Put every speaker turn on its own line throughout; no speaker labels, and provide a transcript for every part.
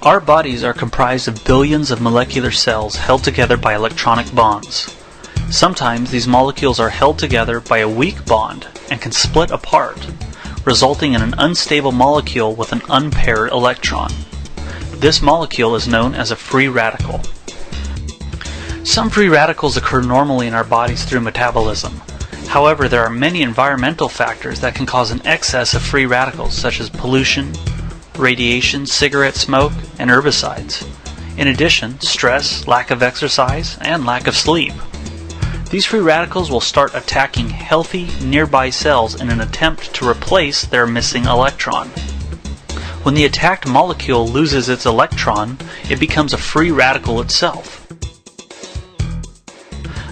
Our bodies are comprised of billions of molecular cells held together by electronic bonds. Sometimes these molecules are held together by a weak bond and can split apart, resulting in an unstable molecule with an unpaired electron. This molecule is known as a free radical. Some free radicals occur normally in our bodies through metabolism. However, there are many environmental factors that can cause an excess of free radicals, such as pollution, radiation, cigarette smoke, and herbicides. In addition, stress, lack of exercise, and lack of sleep. These free radicals will start attacking healthy nearby cells in an attempt to replace their missing electron. When the attacked molecule loses its electron, it becomes a free radical itself.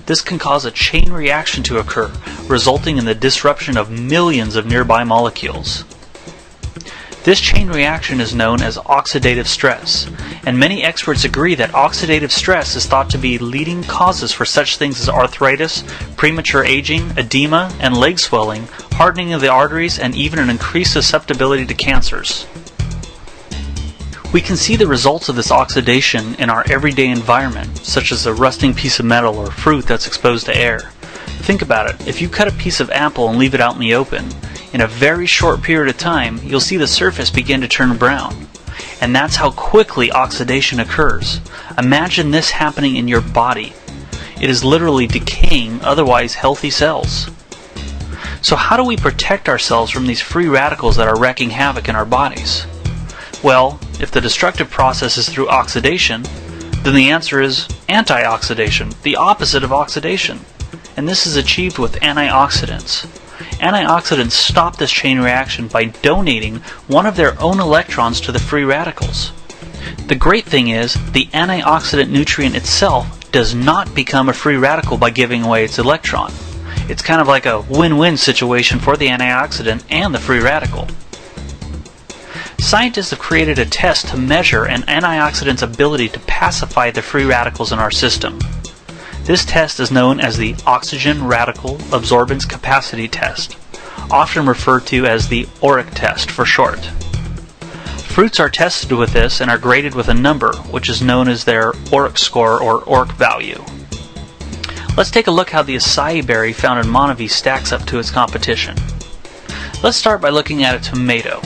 This can cause a chain reaction to occur, resulting in the disruption of millions of nearby molecules. This chain reaction is known as oxidative stress, and many experts agree that oxidative stress is thought to be leading causes for such things as arthritis, premature aging, edema, and leg swelling, hardening of the arteries, and even an increased susceptibility to cancers. We can see the results of this oxidation in our everyday environment, such as a rusting piece of metal or fruit that's exposed to air. Think about it. If you cut a piece of apple and leave it out in the open, in a very short period of time, you'll see the surface begin to turn brown. And that's how quickly oxidation occurs. Imagine this happening in your body. It is literally decaying otherwise healthy cells. So how do we protect ourselves from these free radicals that are wreaking havoc in our bodies? Well, if the destructive process is through oxidation, then the answer is antioxidation, the opposite of oxidation. And this is achieved with antioxidants. Antioxidants stop this chain reaction by donating one of their own electrons to the free radicals. The great thing is, the antioxidant nutrient itself does not become a free radical by giving away its electron. It's kind of like a win-win situation for the antioxidant and the free radical. Scientists have created a test to measure an antioxidant's ability to pacify the free radicals in our system. This test is known as the Oxygen Radical Absorbance Capacity Test, often referred to as the ORP test for short. Fruits are tested with this and are graded with a number, which is known as their ORP score or ORP value. Let's take a look how the acai berry found in Monavie stacks up to its competition. Let's start by looking at a tomato.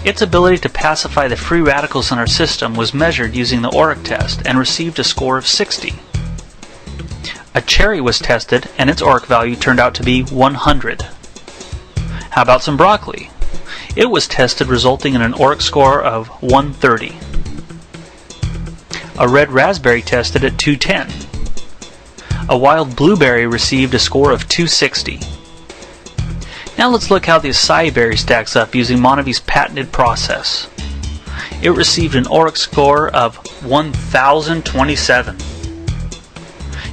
Its ability to pacify the free radicals in our system was measured using the ORP test and received a score of 60. A cherry was tested and its ORP value turned out to be 100. How about some broccoli? It was tested resulting in an ORP score of 130. A red raspberry tested at 210. A wild blueberry received a score of 260. Now let's look how the acai berry stacks up using Monavie's patented process. It received an ORP score of 1027.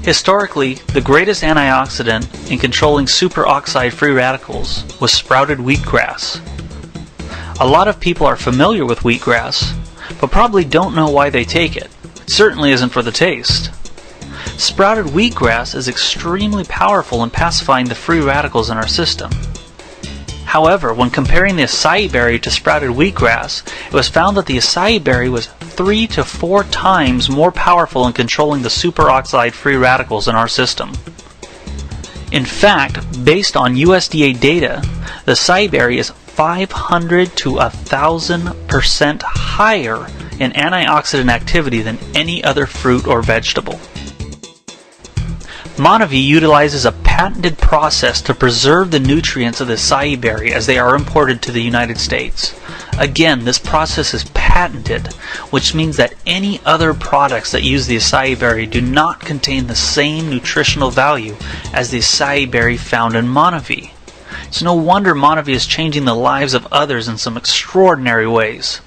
Historically, the greatest antioxidant in controlling superoxide free radicals was sprouted wheatgrass. A lot of people are familiar with wheatgrass, but probably don't know why they take it. It certainly isn't for the taste. Sprouted wheatgrass is extremely powerful in pacifying the free radicals in our system. However, when comparing the acai berry to sprouted wheatgrass, it was found that the acai berry was 3 to 4 times more powerful in controlling the superoxide free radicals in our system. In fact, based on USDA data, the acai berry is 500 to 1,000% higher in antioxidant activity than any other fruit or vegetable. Monavie utilizes a patented process to preserve the nutrients of the acai berry as they are imported to the United States. Again, this process is patented, which means that any other products that use the acai berry do not contain the same nutritional value as the acai berry found in Monavie. It's no wonder Monavie is changing the lives of others in some extraordinary ways.